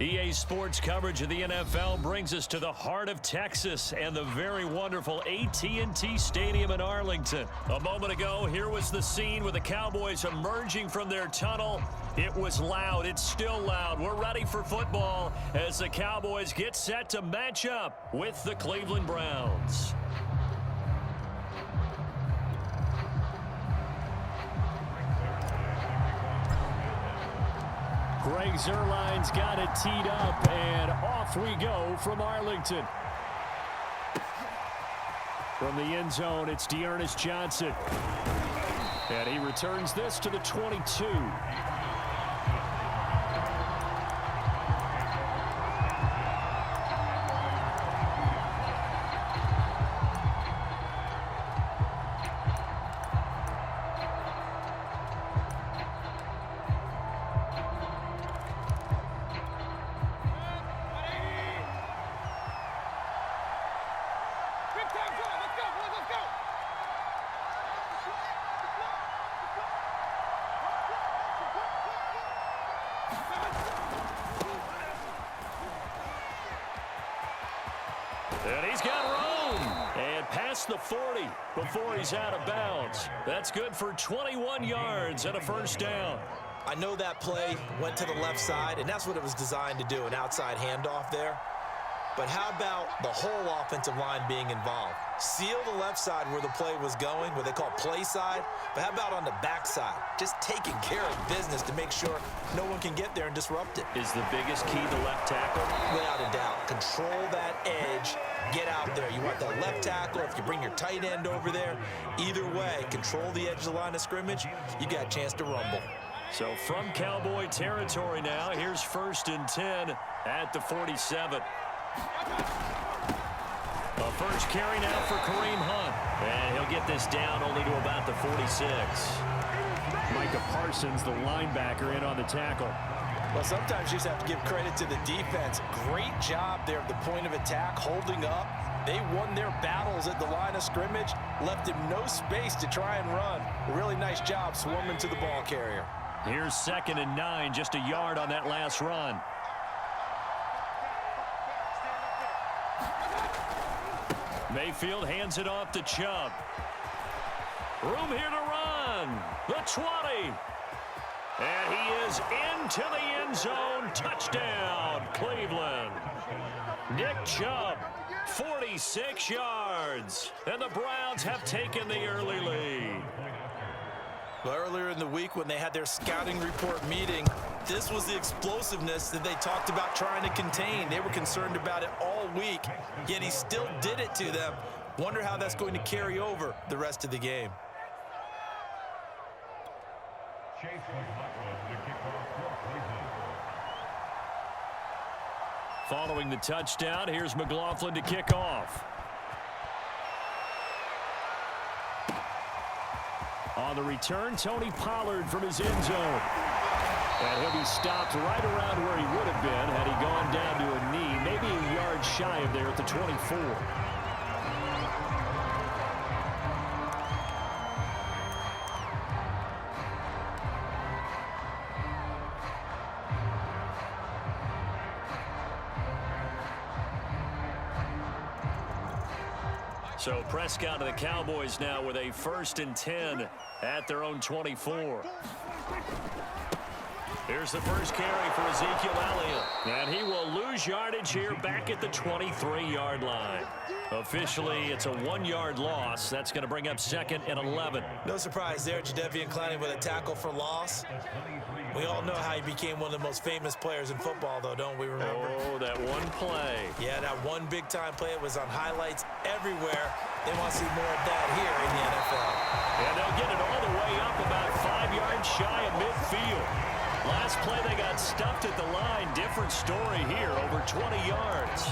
EA Sports coverage of the NFL brings us to the heart of Texas and the very wonderful AT&T Stadium in Arlington. A moment ago, here was the scene with the Cowboys emerging from their tunnel. It was loud. It's still loud. We're ready for football as the Cowboys get set to match up with the Cleveland Browns. Greg Zuerlein's got it teed up, and off we go from Arlington. From the end zone, it's Dearness Johnson. And he returns this to the 22. And he's got room. And past the 40 before he's out of bounds. That's good for 21 yards and a first down. I know that play went to the left side, and that's what it was designed to do, an outside handoff there. But how about the whole offensive line being involved? Seal the left side where the play was going, what they call play side. But how about on the back side? Just taking care of business to make sure no one can get there and disrupt it. Is the biggest key the left tackle? Without a doubt. Control that edge. Get out there. You want that left tackle. If you bring your tight end over there, either way, control the edge of the line of scrimmage. You got a chance to rumble. So from Cowboy territory now, here's 1st and 10 at the 47. The first carry now for Kareem Hunt. And he'll get this down only to about the 46. Micah Parsons, the linebacker, in on the tackle. Well, sometimes you just have to give credit to the defense. Great job there at the point of attack, holding up. They won their battles at the line of scrimmage, left him no space to try and run. A really nice job swarming to the ball carrier. Here's 2nd and 9, just a yard on that last run. Mayfield hands it off to Chubb. Room here to run. The 20. And he is into the end zone. Touchdown, Cleveland. Nick Chubb, 46 yards. And the Browns have taken the early lead. Well, earlier in the week when they had their scouting report meeting, this was the explosiveness that they talked about trying to contain. They were concerned about it all week, yet he still did it to them. Wonder how that's going to carry over the rest of the game. Following the touchdown, here's McLaughlin to kick off. On the return, Tony Pollard from his end zone. And he'll be stopped right around where he would have been had he gone down to a knee, maybe a yard shy of there at the 24. So Prescott to the Cowboys now with a 1st and 10 at their own 24. Here's the first carry for Ezekiel Elliott. And he will lose yardage here back at the 23-yard line. Officially, it's a 1-yard loss. That's going to bring up 2nd and 11. No surprise there, Jadeveon Clowney with a tackle for loss. We all know how he became one of the most famous players in football, though, don't we remember? Oh, that one play. Yeah, that one big-time play. It was on highlights everywhere. They want to see more of that here in the NFL. And they'll get it all the way up about 5 yards shy of midfield. Last play, they got stuffed at the line. Different story here, over 20 yards.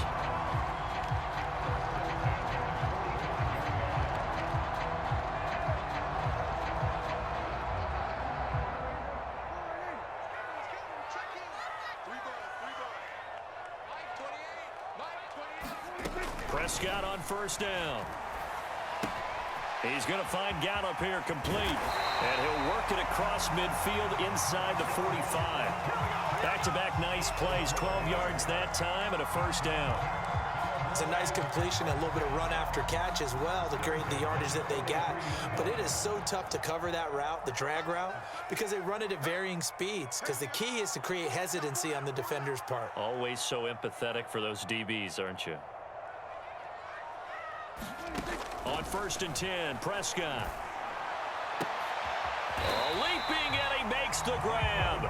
Prescott on 1st down. He's going to find Gallup here complete. And he'll work it across midfield inside the 45. Back-to-back nice plays, 12 yards that time and a first down. It's a nice completion, a little bit of run after catch as well to create the yardage that they got. But it is so tough to cover that route, the drag route, because they run it at varying speeds. Because the key is to create hesitancy on the defender's part. Always so empathetic for those DBs, aren't you? On 1st and 10, Prescott. Leaping, and he makes the grab.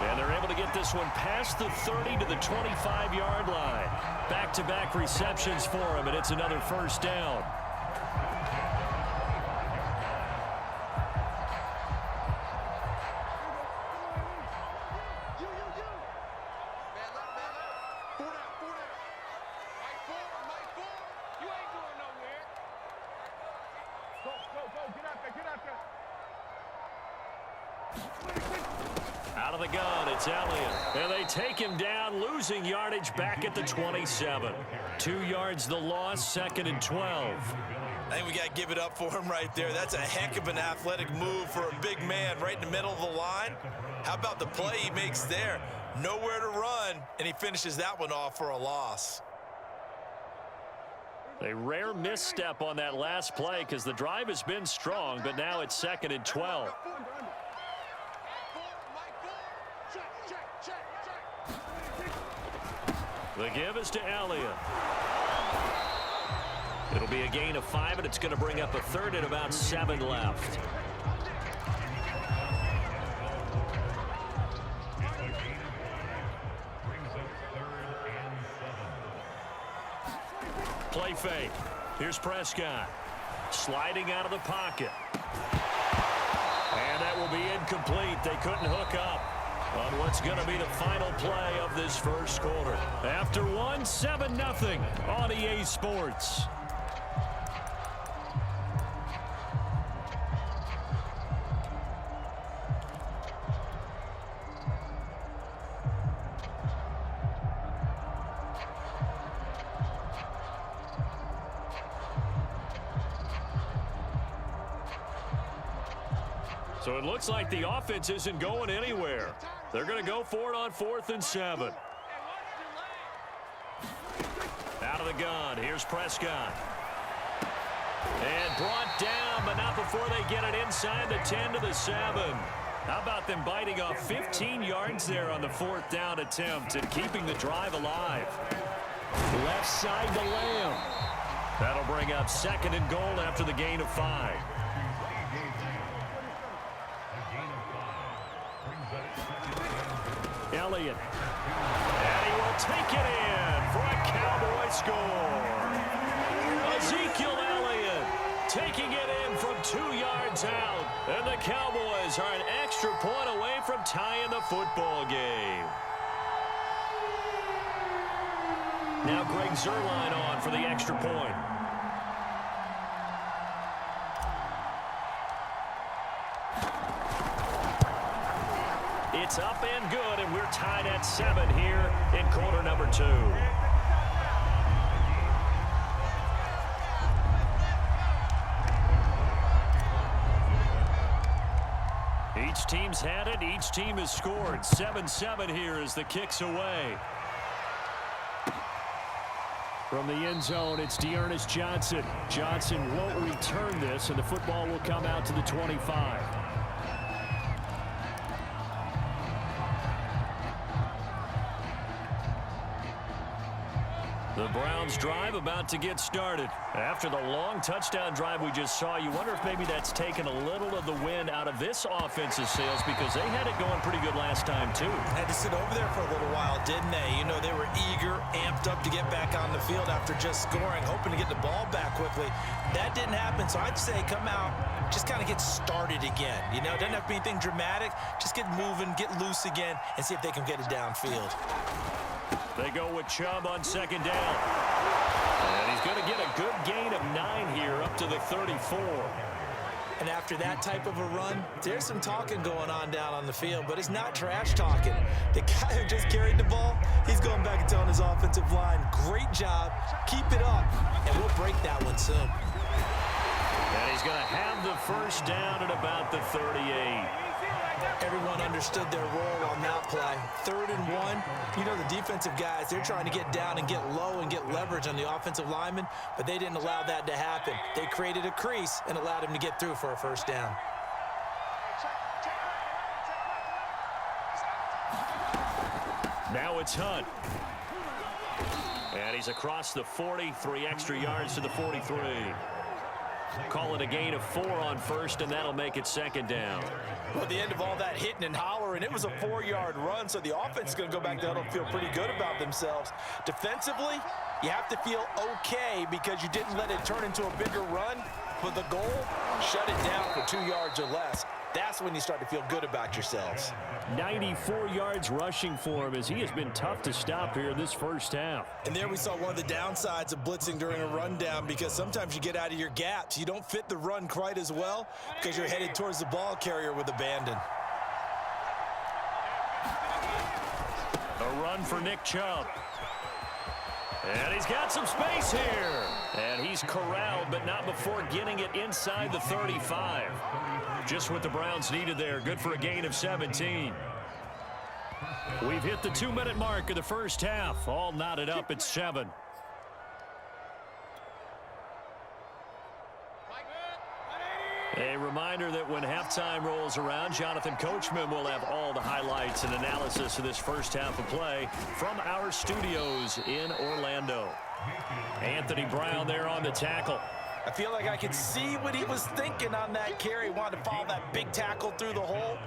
And they're able to get this one past the 30 to the 25-yard line. Back-to-back receptions for him, and it's another first down. Out of the gun, it's Elliott. And they take him down, losing yardage back at the 27. 2 yards the loss, 2nd and 12. I think we got to give it up for him right there. That's a heck of an athletic move for a big man right in the middle of the line. How about the play he makes there? Nowhere to run, and he finishes that one off for a loss. A rare misstep on that last play because the drive has been strong, but now it's 2nd and 12. The give is to Elliott. It'll be a gain of 5, and it's going to bring up a 3rd and about 7 left. Play fake. Here's Prescott. Sliding out of the pocket. And that will be incomplete. They couldn't hook up on what's going to be the final play of this first quarter. After one, 7-0 on EA Sports. So it looks like the offense isn't going anywhere. They're going to go for it on 4th and 7. Out of the gun, here's Prescott. And brought down, but not before they get it inside the 10 to the 7. How about them biting off 15 yards there on the 4th down attempt and keeping the drive alive? Left side to Lamb. That'll bring up 2nd and goal after the gain of 5. Elliott. And he will take it in for a Cowboy score. Ezekiel Elliott taking it in from 2 yards out. And the Cowboys are an extra point away from tying the football game. Now Greg Zuerlein on for the extra point. It's up and good, and we're tied at 7 here in quarter number 2. Each team's had it. Each team has scored. 7-7 here as the kick's away. From the end zone, it's Dearness Johnson. Johnson won't return this, and the football will come out to the 25. The Browns drive about to get started. After the long touchdown drive we just saw, you wonder if maybe that's taken a little of the wind out of this offense's sails because they had it going pretty good last time too. Had to sit over there for a little while, didn't they? You know, they were eager, amped up to get back on the field after just scoring, hoping to get the ball back quickly. That didn't happen, so I'd say come out, just kind of get started again. You know, it doesn't have to be anything dramatic. Just get moving, get loose again, and see if they can get it downfield. They go with Chubb on 2nd down. And he's going to get a good gain of 9 here up to the 34. And after that type of a run, there's some talking going on down on the field, but it's not trash talking. The guy who just carried the ball, he's going back and telling his offensive line, great job, keep it up, and we'll break that one soon. And he's going to have the first down at about the 38. Everyone understood their role on that play. 3rd and 1. You know, the defensive guys, they're trying to get down and get low and get leverage on the offensive lineman, but they didn't allow that to happen. They created a crease and allowed him to get through for a first down. Now it's Hunt. And he's across the 40, 3 extra yards to the 43. Call it a gain of 4 on first, and that'll make it 2nd down. Well, at the end of all that hitting and hollering, it was a 4-yard run, so the offense is going to go back there and feel pretty good about themselves. Defensively, you have to feel okay because you didn't let it turn into a bigger run, but the goal, shut it down for 2 yards or less. That's when you start to feel good about yourselves. 94 yards rushing for him as he has been tough to stop here this first half. And there we saw one of the downsides of blitzing during a rundown because sometimes you get out of your gaps. You don't fit the run quite as well because you're headed towards the ball carrier with abandon. A run for Nick Chubb. And he's got some space here. And he's corralled, but not before getting it inside the 35. Just what the Browns needed there. Good for a gain of 17. We've hit the 2-minute mark of the first half. All knotted up at 7. A reminder that when halftime rolls around, Jonathan Coachman will have all the highlights and analysis of this first half of play from our studios in Orlando. Anthony Brown there on the tackle. I feel like I could see what he was thinking on that carry. Wanted to follow that big tackle through the hole.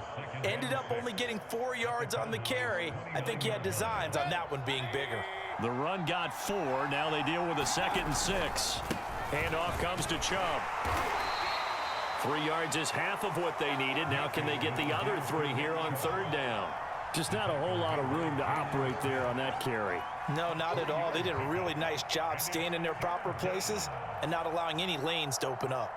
Ended up only getting 4 yards on the carry. I think he had designs on that one being bigger. The run got 4. Now they deal with a 2nd and 6. Handoff comes to Chubb. 3 yards is half of what they needed. Now can they get the other 3 here on 3rd down? Just not a whole lot of room to operate there on that carry. No, not at all. They did a really nice job staying in their proper places and not allowing any lanes to open up.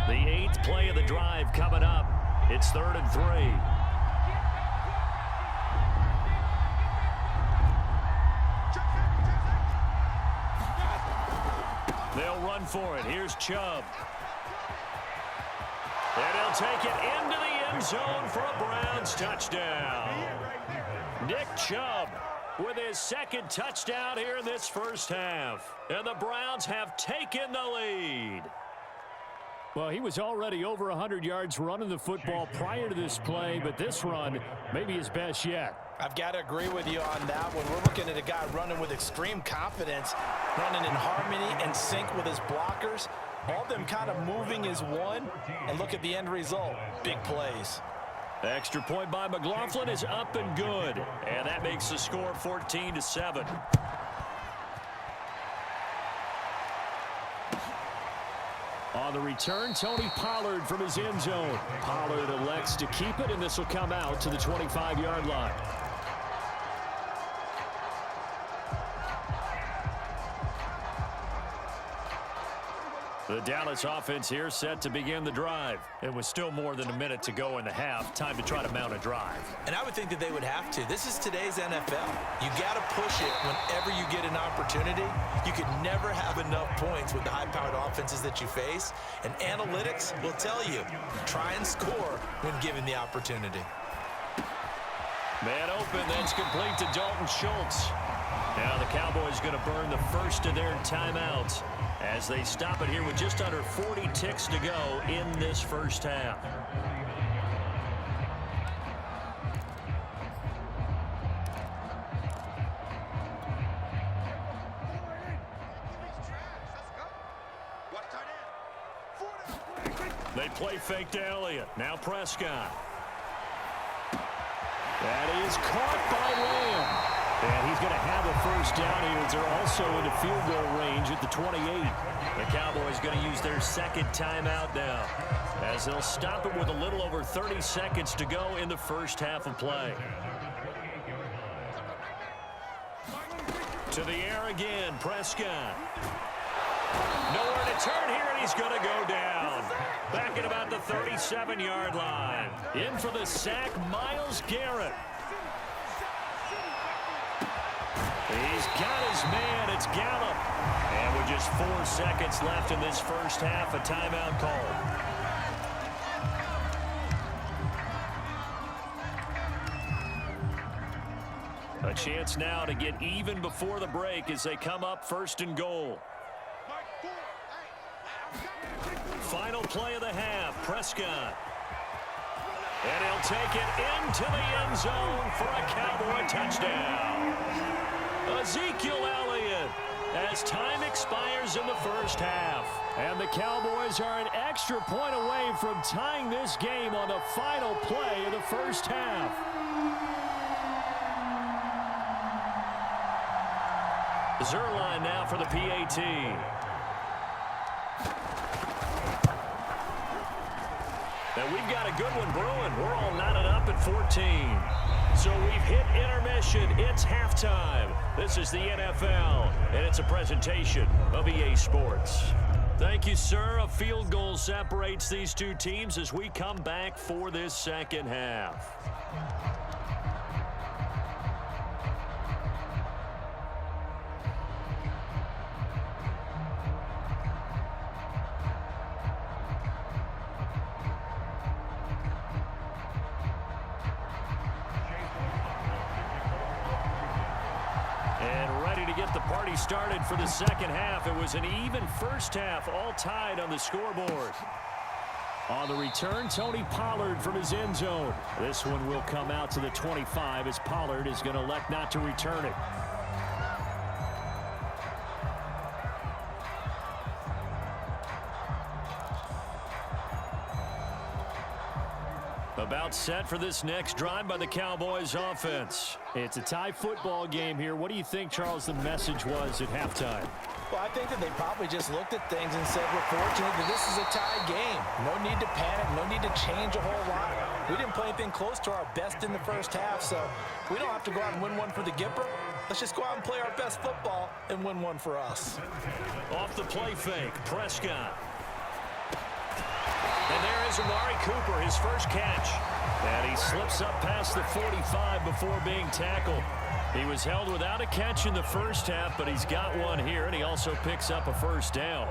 The 8th play of the drive coming up. It's 3rd and 3. They'll run for it. Here's Chubb. And he'll take it into the end zone for a Browns touchdown. Nick Chubb with his 2nd touchdown here in this first half. And the Browns have taken the lead. Well, he was already over 100 yards running the football prior to this play, but this run may be his best yet. I've got to agree with you on that one. We're looking at a guy running with extreme confidence, running in harmony and sync with his blockers. All of them kind of moving as one, and look at the end result. Big plays. Extra point by McLaughlin is up and good, and that makes the score 14-7. On the return, Tony Pollard from his end zone. Pollard elects to keep it, and this will come out to the 25-yard line. The Dallas offense here set to begin the drive. It was still more than a minute to go in the half. Time to try to mount a drive. And I would think that they would have to. This is today's NFL. You got to push it whenever you get an opportunity. You could never have enough points with the high-powered offenses that you face. And analytics will tell you, try and score when given the opportunity. Man open, that's complete to Dalton Schultz. Now the Cowboys going to burn the first of their timeouts as they stop it here with just under 40 ticks to go in this first half. They play fake to Elliott. Now Prescott. That is caught by Lamb. And he's going to have a first down here as they're also into field goal range at the 28. The Cowboys going to use their 2nd timeout now as they'll stop it with a little over 30 seconds to go in the first half of play. To the air again, Prescott. Nowhere to turn here, and he's going to go down. Back at about the 37-yard line. In for the sack, Myles Garrett. He's got his man. It's Gallup. And with just 4 seconds left in this first half, a timeout call. A chance now to get even before the break as they come up 1st and goal. Final play of the half, Prescott. And he'll take it into the end zone for a Cowboy touchdown. Ezekiel Elliott as time expires in the first half. And the Cowboys are an extra point away from tying this game on the final play of the first half. Zerline now for the PAT. And we've got a good one brewing. We're all knotted up at 14. So we've hit intermission. It's halftime. This is the NFL, and it's a presentation of EA Sports. Thank you, sir. A field goal separates these two teams as we come back for this second half. Started for the second half. It was an even first half, all tied on the scoreboard. On the return, Tony Pollard from his end zone. This one will come out to the 25 as Pollard is going to elect not to return it. About set for this next drive by the Cowboys offense. It's a tie football game here. What do you think, Charles, the message was at halftime? Well, I think that they probably just looked at things and said, we're fortunate that this is a tie game. No need to panic, no need to change a whole lot. We didn't play anything close to our best in the first half, so we don't have to go out and win one for the Gipper. Let's just go out and play our best football and win one for us. Off the play fake, Prescott. And there is Amari Cooper, his first catch. And he slips up past the 45 before being tackled. He was held without a catch in the first half, but he's got one here, and he also picks up a first down.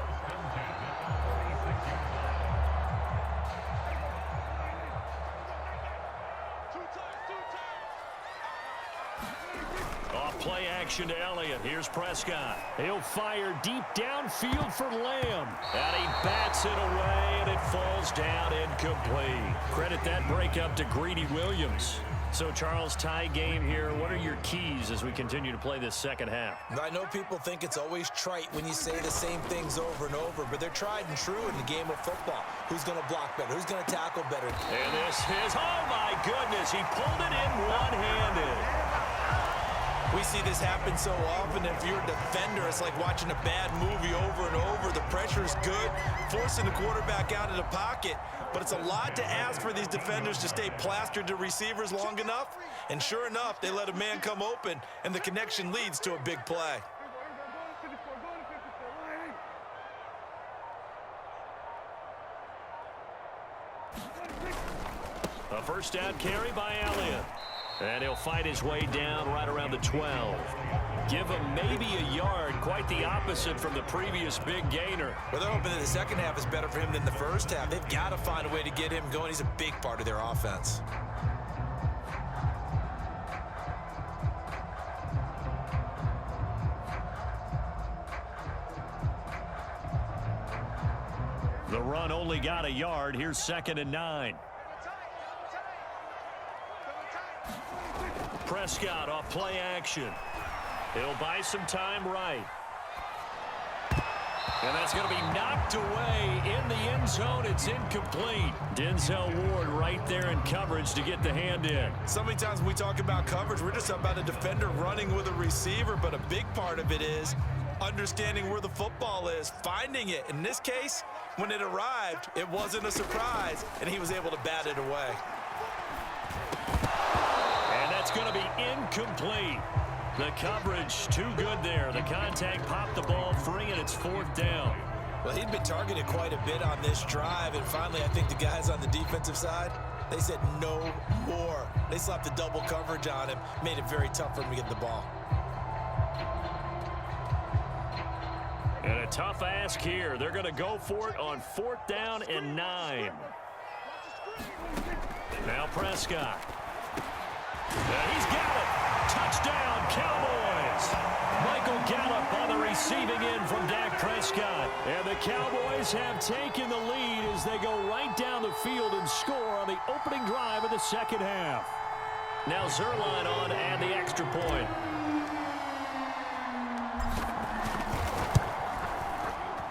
Play action to Elliott. Here's Prescott. He'll fire deep downfield for Lamb. And he bats it away, and it falls down incomplete. Credit that breakup to Greedy Williams. So, Charles, tie game here. What are your keys as we continue to play this second half? I know people think it's always trite when you say the same things over and over, but they're tried and true in the game of football. Who's going to block better? Who's going to tackle better? And this is, oh my goodness, he pulled it in one-handed. We see this happen so often. If you're a defender, it's like watching a bad movie over and over. The pressure's good, forcing the quarterback out of the pocket. But it's a lot to ask for these defenders to stay plastered to receivers long enough. And sure enough, they let a man come open, and the connection leads to a big play. A first down carry by Elliott. And he'll fight his way down right around the 12. Give him maybe a yard, quite the opposite from the previous big gainer. Well, they're hoping that the second half is better for him than the first half. They've got to find a way to get him going. He's a big part of their offense. The run only got a yard. Here's 2nd and 9. Prescott off play action. He'll buy some time right. And that's going to be knocked away in the end zone. It's incomplete. Denzel Ward right there in coverage to get the hand in. So many times when we talk about coverage, we're just about a defender running with a receiver, but a big part of it is understanding where the football is, finding it. In this case, when it arrived, it wasn't a surprise, and he was able to bat it away. It's going to be incomplete. The coverage too good there. The contact popped the ball free, and it's 4th down. Well, he'd been targeted quite a bit on this drive, and finally I think the guys on the defensive side, they said no more. They slapped the double coverage on him, made it very tough for him to get the ball. And a tough ask here. They're going to go for it on 4th down and 9. Now Prescott. And he's got it. Touchdown, Cowboys. Michael Gallup on the receiving end from Dak Prescott. And the Cowboys have taken the lead as they go right down the field and score on the opening drive of the second half. Now Zerline on to add the extra point.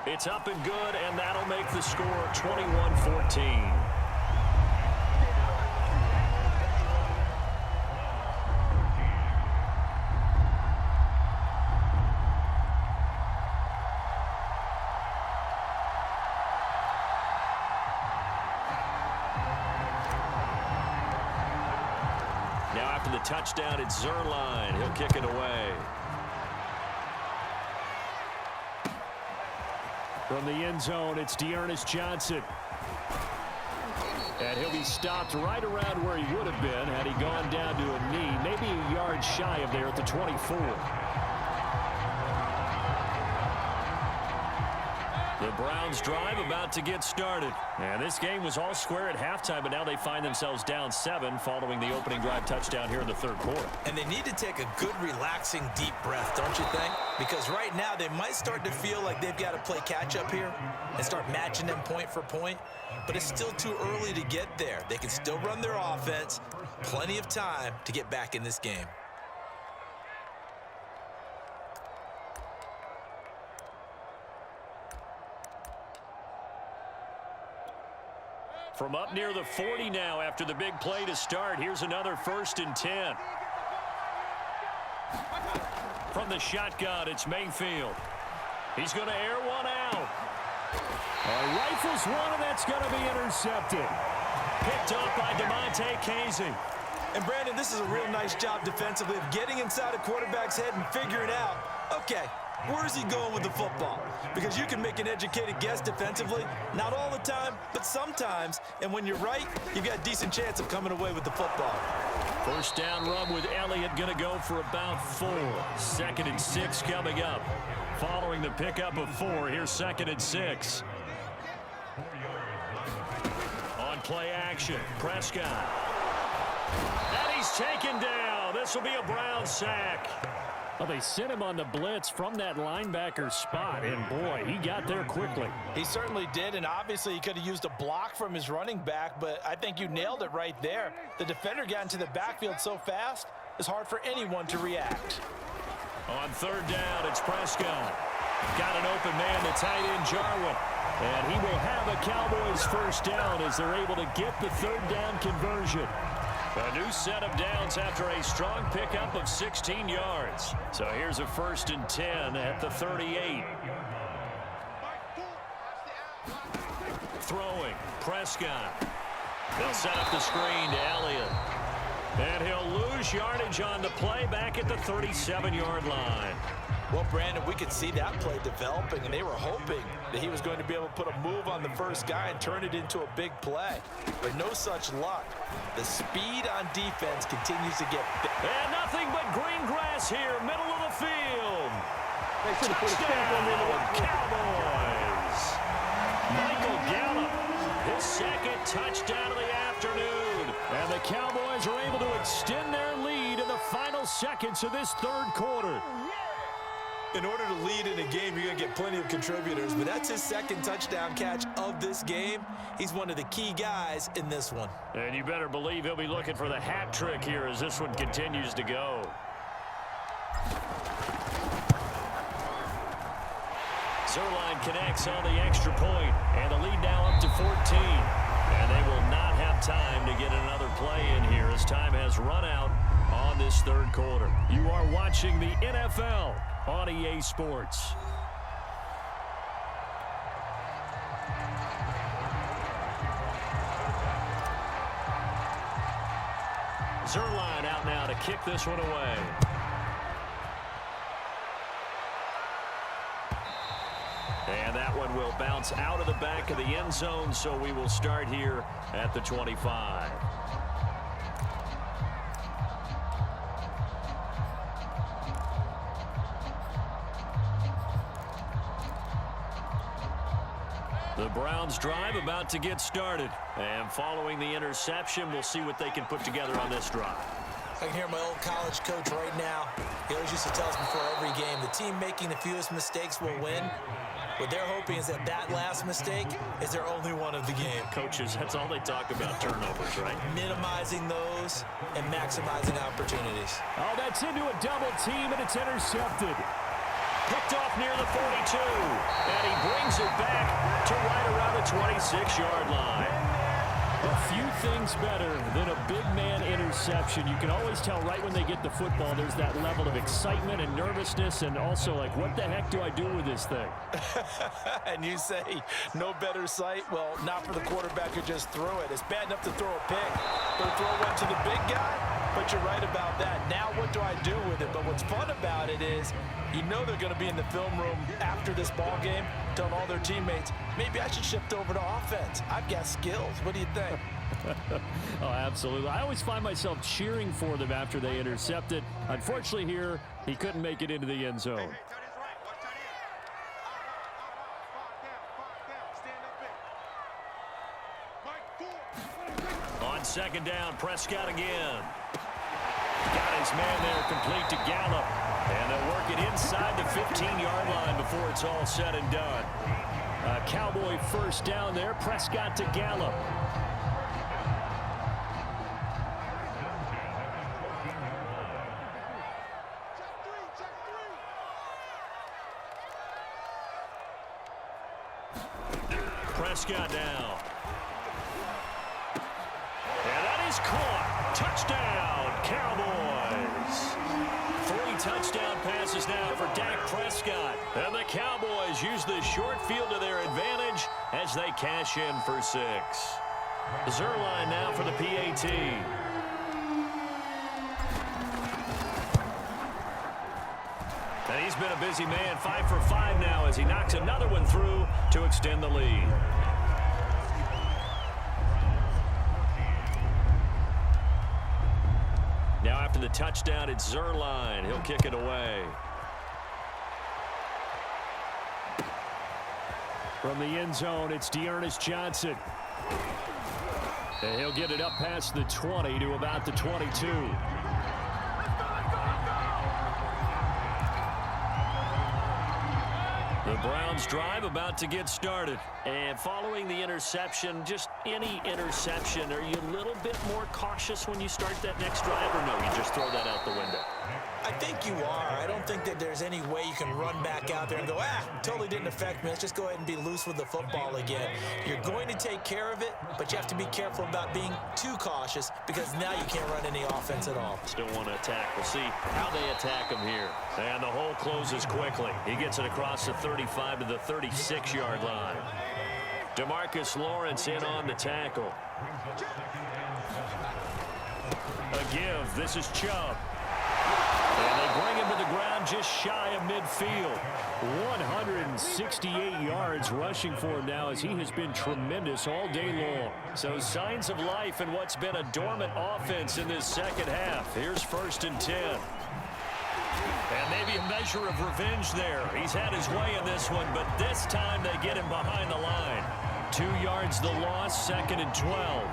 It's up and good, and that'll make the score 21-14. Now after the touchdown, it's Zerline. He'll kick it away. From the end zone, it's Dearness Johnson. And he'll be stopped right around where he would have been had he gone down to a knee, maybe a yard shy of there at the 24. The Browns drive about to get started. And this game was all square at halftime, but now they find themselves down 7 following the opening drive touchdown here in the third quarter. And they need to take a good, relaxing, deep breath, don't you think? Because right now they might start to feel like they've got to play catch-up here and start matching them point for point. But it's still too early to get there. They can still run their offense. Plenty of time to get back in this game. From up near the 40 now after the big play to start. Here's another 1st and 10. From the shotgun, it's Mayfield. He's going to air one out. Rifles one, and that's going to be intercepted. Picked up by DeMonte Casey. And, Brandon, this is a real nice job defensively of getting inside a quarterback's head and figuring out, okay, where is he going with the football? Because you can make an educated guess defensively, not all the time, but sometimes. And when you're right, you've got a decent chance of coming away with the football. 1st down run with Elliott going to go for about 4. 2nd and 6 coming up. Following the pickup of 4, here's 2nd and 6. On play action, Prescott. And he's taken down. This will be a Brown sack. Well, they sent him on the blitz from that linebacker spot, and boy, he got there quickly. He certainly did, and obviously he could have used a block from his running back, but I think you nailed it right there. The defender got into the backfield so fast, it's hard for anyone to react. On 3rd down, it's Prescott. Got an open man to tight end Jarwin, and he will have a Cowboys 1st down as they're able to get the 3rd down conversion. A new set of downs after a strong pickup of 16 yards. So here's a 1st and 10 at the 38. Throwing, Prescott. They'll set up the screen to Elliott. And he'll lose yardage on the play back at the 37-yard line. Well, Brandon, we could see that play developing, and they were hoping that he was going to be able to put a move on the first guy and turn it into a big play. But no such luck. The speed on defense continues to get big. And nothing but green grass here, middle of the field. Touchdown, Cowboys. Michael Gallup, his 2nd touchdown of the afternoon. And the Cowboys are able to extend their lead in the final seconds of this 3rd quarter. In order to lead in a game, you're going to get plenty of contributors, but that's his 2nd touchdown catch of this game. He's one of the key guys in this one. And you better believe he'll be looking for the hat trick here as this one continues to go. Zerline connects on the extra point, and the lead now up to 14. And they will not have time to get another play in here as time has run out on this 3rd quarter. You are watching the NFL on EA Sports. Zerline out now to kick this one away. And that one will bounce out of the back of the end zone, so we will start here at the 25. The Browns drive about to get started. And following the interception, we'll see what they can put together on this drive. I can hear my old college coach right now. He always used to tell us before every game, the team making the fewest mistakes will win. What they're hoping is that last mistake is their only one of the game. Coaches, that's all they talk about, turnovers, right? Minimizing those and maximizing opportunities. Oh, that's into a double team, and it's intercepted. Picked off near the 42, and he brings it back to right around the 26-yard line. A few things better than a big man interception. You can always tell right when they get the football, there's that level of excitement and nervousness, and also like, what the heck do I do with this thing? And you say, no better sight? Well, not for the quarterback who just threw it. It's bad enough to throw a pick, but throw one to the big guy? But you're right about that. Now what do I do with it? But what's fun about it is, you know they're going to be in the film room after this ball game, telling all their teammates, maybe I should shift over to offense. I've got skills. What do you think? Oh, absolutely. I always find myself cheering for them after they intercept it. Unfortunately here, he couldn't make it into the end zone. On second down, Prescott again. Got his man there complete to Gallup. And they'll work it inside the 15-yard line before it's all said and done. Cowboy first down there. Prescott to Gallup. Prescott down. And that is caught. Touchdown, Cowboys. 3 touchdown passes now for Dak Prescott. And the Cowboys use the short field to their advantage as they cash in for 6. Zerline now for the PAT. And he's been a busy man, 5 for 5 now as he knocks another one through to extend the lead. Now after the touchdown, it's Zerline. He'll kick it away. From the end zone, it's Dearness Johnson. And he'll get it up past the 20 to about the 22. The Browns drive about to get started. And following the interception, just any interception, are you a little bit more cautious when you start that next drive, or no, you just throw that out the window? I think you are. I don't think that there's any way you can run back out there and go, totally didn't affect me. Let's just go ahead and be loose with the football again. You're going to take care of it, but you have to be careful about being too cautious because now you can't run any offense at all. Still want to attack. We'll see how they attack him here. And the hole closes quickly. He gets it across the 35 to the 36-yard line. DeMarcus Lawrence in on the tackle. A give. This is Chubb. And they bring him to the ground just shy of midfield. 168 yards rushing for him now as he has been tremendous all day long. So signs of life in what's been a dormant offense in this second half. Here's 1st and 10. And maybe a measure of revenge there. He's had his way in this one, but this time they get him behind the line. 2 yards the loss, 2nd and 12.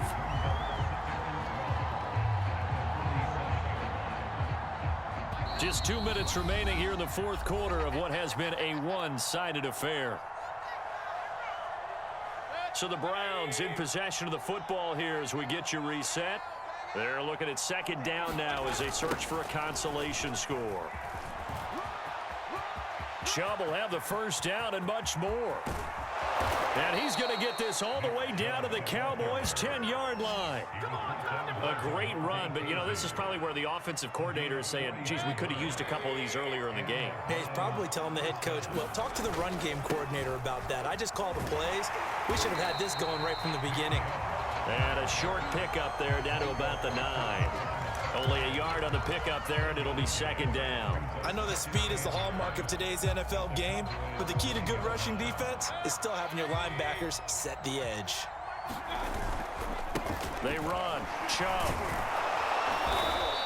Just 2 minutes remaining here in the 4th quarter of what has been a one-sided affair. So the Browns in possession of the football here as we get you reset. They're looking at 2nd down now as they search for a consolation score. Chubb will have the 1st down and much more. And he's going to get this all the way down to the Cowboys' 10-yard line. A great run, but, you know, this is probably where the offensive coordinator is saying, geez, we could have used a couple of these earlier in the game. Yeah, he's probably telling the head coach, well, talk to the run game coordinator about that. I just called the plays. We should have had this going right from the beginning. And a short pickup there down to about the 9. Only a yard on the pickup there, and it'll be 2nd down. I know that speed is the hallmark of today's NFL game, but the key to good rushing defense is still having your linebackers set the edge. They run. Chubb.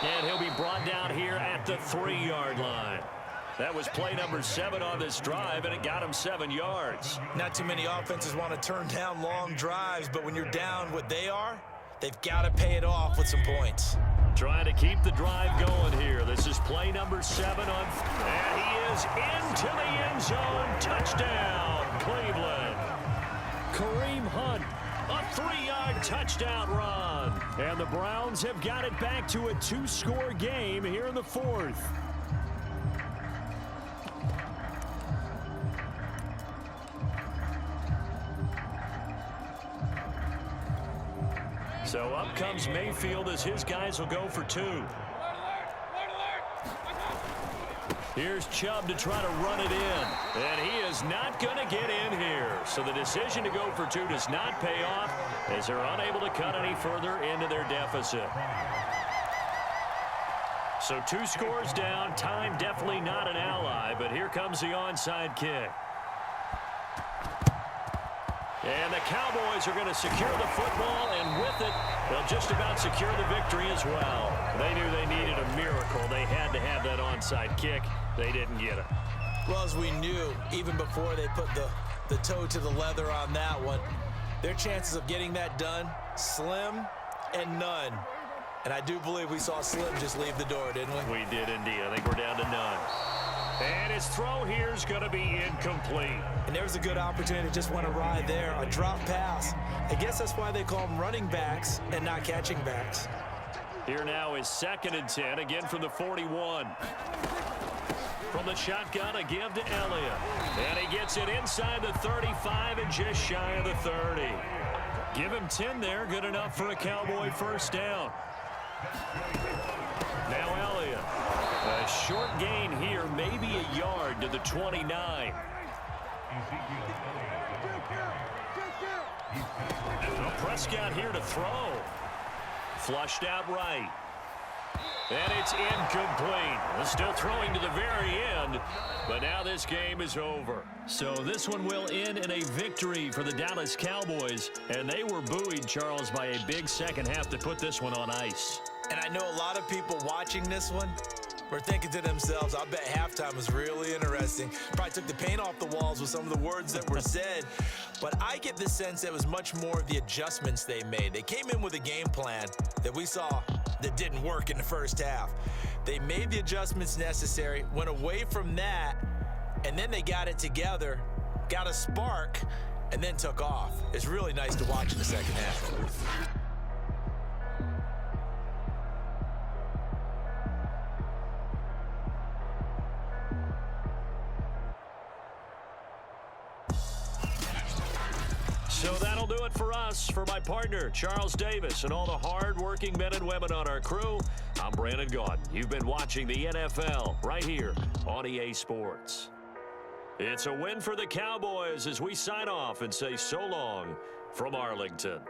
And he'll be brought down here at the 3-yard line. That was play number 7 on this drive, and it got him 7 yards. Not too many offenses want to turn down long drives, but when you're down what they are, they've got to pay it off with some points. Trying to keep the drive going here. This is play number 7 on, and he is into the end zone. Touchdown, Cleveland. Kareem Hunt. A 3-yard touchdown run. And the Browns have got it back to a 2-score game here in the 4th. So up comes Mayfield as his guys will go for 2. Here's Chubb to try to run it in. And he is not going to get in here. So the decision to go for 2 does not pay off as they're unable to cut any further into their deficit. So 2 scores down. Time definitely not an ally, but here comes the onside kick. And the Cowboys are going to secure the football, and with it, they'll just about secure the victory as well. They knew they needed a miracle. They had to have that onside kick. They didn't get it. Well, as we knew, even before they put the toe to the leather on that one, their chances of getting that done, slim and none. And I do believe we saw Slim just leave the door, didn't we? We did indeed. I think we're down to none. And his throw here is going to be incomplete. And there's a good opportunity to just want to ride there. A drop pass. I guess that's why they call them running backs and not catching backs. Here now is 2nd and 10, again from the 41. From the shotgun, a give to Elliott. And he gets it inside the 35 and just shy of the 30. Give him 10 there, good enough for a Cowboy first down. Now Elliott. A short gain here, maybe a yard to the 29. Well, Prescott here to throw. Flushed out right. And it's incomplete. Still throwing to the very end, but now this game is over. So this one will end in a victory for the Dallas Cowboys, and they were buoyed, Charles, by a big second half to put this one on ice. And I know a lot of people watching this one were thinking to themselves, I bet halftime was really interesting. Probably took the paint off the walls with some of the words that were said. But I get the sense that it was much more of the adjustments they made. They came in with a game plan that we saw that didn't work in the first half. They made the adjustments necessary, went away from that, and then they got it together, got a spark, and then took off. It's really nice to watch in the second half. So that'll do it for us. For my partner, Charles Davis, and all the hard-working men and women on our crew, I'm Brandon Gaudin. You've been watching the NFL right here on EA Sports. It's a win for the Cowboys as we sign off and say so long from Arlington.